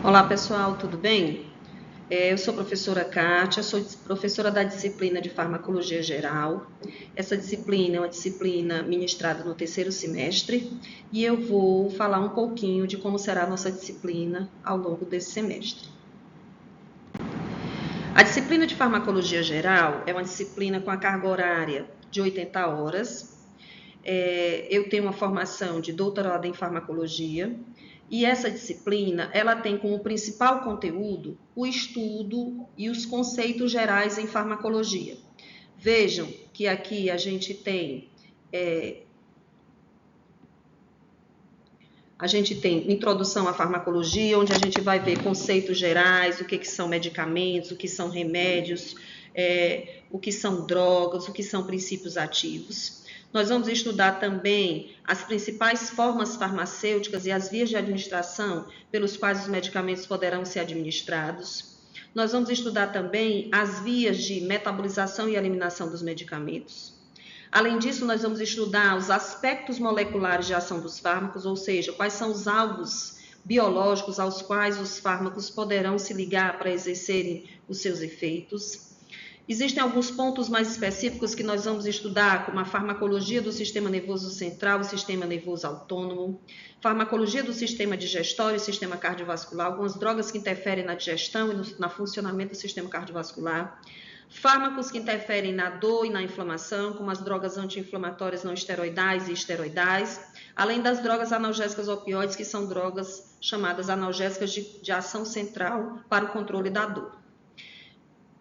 Olá pessoal, tudo bem? Eu sou a professora Kátia, sou professora da disciplina de Farmacologia Geral. Essa disciplina é uma disciplina ministrada no terceiro semestre e eu vou falar um pouquinho de como será a nossa disciplina ao longo desse semestre. A disciplina de Farmacologia Geral é uma disciplina com a carga horária de 80 horas. Eu tenho uma formação de doutorado em farmacologia e essa disciplina ela tem como principal conteúdo o estudo e os conceitos gerais em farmacologia. Vejam que aqui a gente tem introdução à farmacologia, onde a gente vai ver conceitos gerais, o que são medicamentos, o que são remédios, o que são drogas, o que são princípios ativos. Nós vamos estudar também as principais formas farmacêuticas e as vias de administração pelos quais os medicamentos poderão ser administrados. Nós vamos estudar também as vias de metabolização e eliminação dos medicamentos. Além disso, nós vamos estudar os aspectos moleculares de ação dos fármacos, ou seja, quais são os alvos biológicos aos quais os fármacos poderão se ligar para exercerem os seus efeitos. Existem alguns pontos mais específicos que nós vamos estudar, como a farmacologia do sistema nervoso central e sistema nervoso autônomo, farmacologia do sistema digestório e sistema cardiovascular, algumas drogas que interferem na digestão e no funcionamento do sistema cardiovascular, fármacos que interferem na dor e na inflamação, como as drogas anti-inflamatórias não esteroidais e esteroidais, além das drogas analgésicas opioides, que são drogas chamadas analgésicas de ação central para o controle da dor.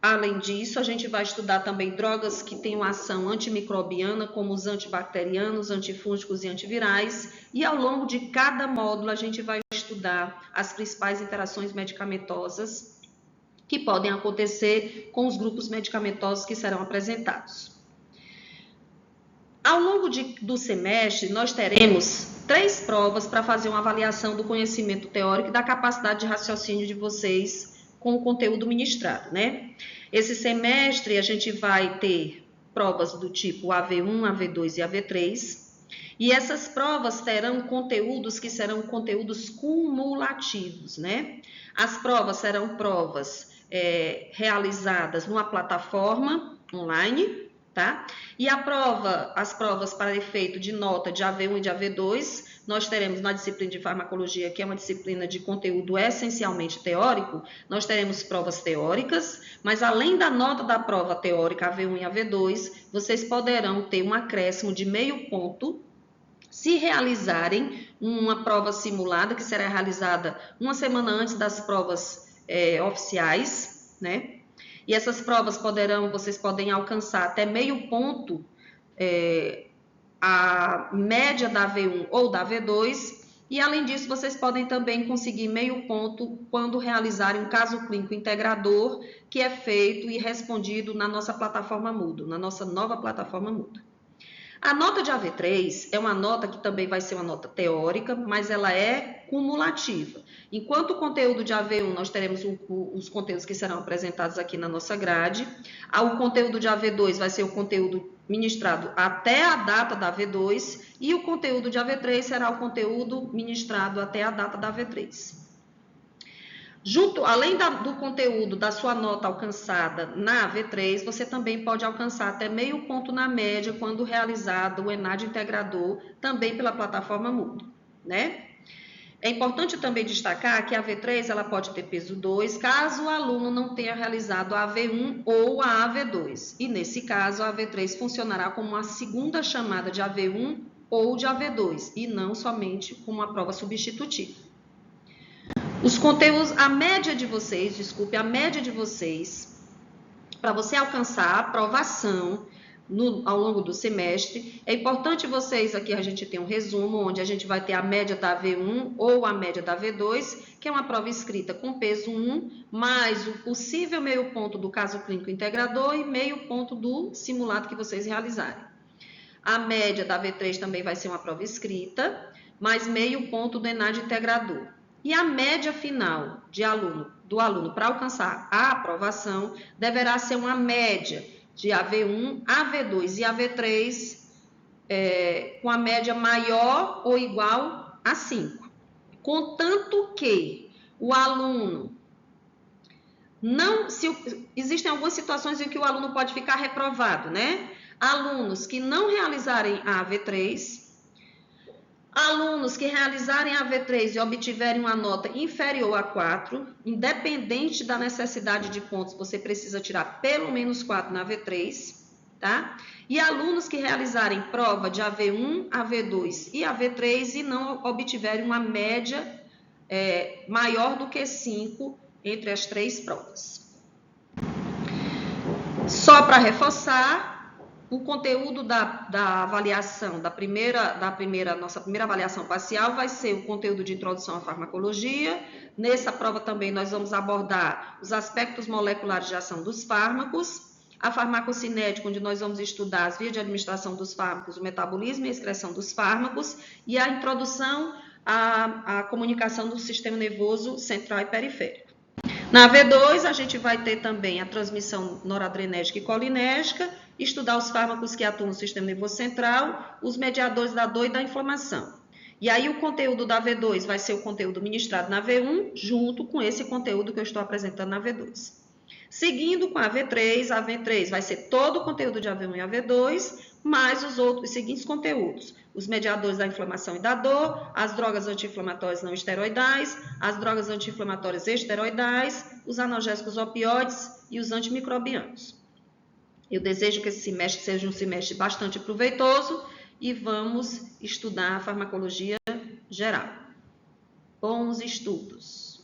Além disso, a gente vai estudar também drogas que tenham ação antimicrobiana, como os antibacterianos, antifúngicos e antivirais, e ao longo de cada módulo a gente vai estudar as principais interações medicamentosas que podem acontecer com os grupos medicamentosos que serão apresentados. Ao longo do semestre, nós teremos 3 provas para fazer uma avaliação do conhecimento teórico e da capacidade de raciocínio de vocês com o conteúdo ministrado, né? Esse semestre a gente vai ter provas do tipo AV1, AV2 e AV3, e essas provas terão conteúdos que serão conteúdos cumulativos, né? As provas serão provas realizadas numa plataforma online, tá? E as provas para efeito de nota de AV1 e de AV2, nós teremos na disciplina de farmacologia, que é uma disciplina de conteúdo essencialmente teórico, nós teremos provas teóricas, mas além da nota da prova teórica AV1 e AV2, vocês poderão ter um acréscimo de meio ponto se realizarem uma prova simulada, que será realizada uma semana antes das provas oficiais, né? E essas provas vocês podem alcançar até meio ponto a média da AV1 ou da AV2, e além disso, vocês podem também conseguir meio ponto quando realizarem um caso clínico integrador, que é feito e respondido na nossa plataforma Moodle, na nossa nova plataforma Moodle. A nota de AV3 é uma nota que também vai ser uma nota teórica, mas ela é cumulativa. Enquanto o conteúdo de AV1, nós teremos os conteúdos que serão apresentados aqui na nossa grade. O conteúdo de AV2 vai ser o conteúdo ministrado até a data da AV2 e o conteúdo de AV3 será o conteúdo ministrado até a data da AV3. Além do conteúdo da sua nota alcançada na AV3, você também pode alcançar até meio ponto na média quando realizado o ENAD integrador, também pela plataforma Moodle, né? É importante também destacar que a AV3 ela pode ter peso 2, caso o aluno não tenha realizado a AV1 ou a AV2. E nesse caso, a AV3 funcionará como uma segunda chamada de AV1 ou de AV2, e não somente como uma prova substitutiva. Os conteúdos, a média de vocês, para você alcançar a aprovação ao longo do semestre, é importante vocês, aqui a gente tem um resumo, onde a gente vai ter a média da AV1 ou a média da AV2, que é uma prova escrita com peso 1, mais o possível meio ponto do caso clínico integrador e meio ponto do simulado que vocês realizarem. A média da AV3 também vai ser uma prova escrita, mais meio ponto do ENAD integrador. E a média final do aluno para alcançar a aprovação deverá ser uma média de AV1, AV2 e AV3 com a média maior ou igual a 5. Contanto que o aluno não, existem algumas situações em que o aluno pode ficar reprovado, né? Alunos que não realizarem a AV3, alunos que realizarem a AV3 e obtiverem uma nota inferior a 4, independente da necessidade de pontos, você precisa tirar pelo menos 4 na AV3, tá? E alunos que realizarem prova de AV1, AV2 e AV3 e não obtiverem uma média maior do que 5 entre as 3 provas. Só para reforçar, o conteúdo da avaliação, nossa primeira avaliação parcial vai ser o conteúdo de introdução à farmacologia. Nessa prova também nós vamos abordar os aspectos moleculares de ação dos fármacos, a farmacocinética, onde nós vamos estudar as vias de administração dos fármacos, o metabolismo e a excreção dos fármacos, e a introdução à comunicação do sistema nervoso central e periférico. Na V2, a gente vai ter também a transmissão noradrenérgica e colinérgica, estudar os fármacos que atuam no sistema nervoso central, os mediadores da dor e da inflamação. E aí o conteúdo da V2 vai ser o conteúdo ministrado na V1, junto com esse conteúdo que eu estou apresentando na V2. Seguindo com a V3 vai ser todo o conteúdo de AV1 e AV2, mais os seguintes conteúdos: os mediadores da inflamação e da dor, as drogas anti-inflamatórias não esteroidais, as drogas anti-inflamatórias esteroidais, os analgésicos opioides e os antimicrobianos. Eu desejo que esse semestre seja um semestre bastante proveitoso e vamos estudar a farmacologia geral. Bons estudos!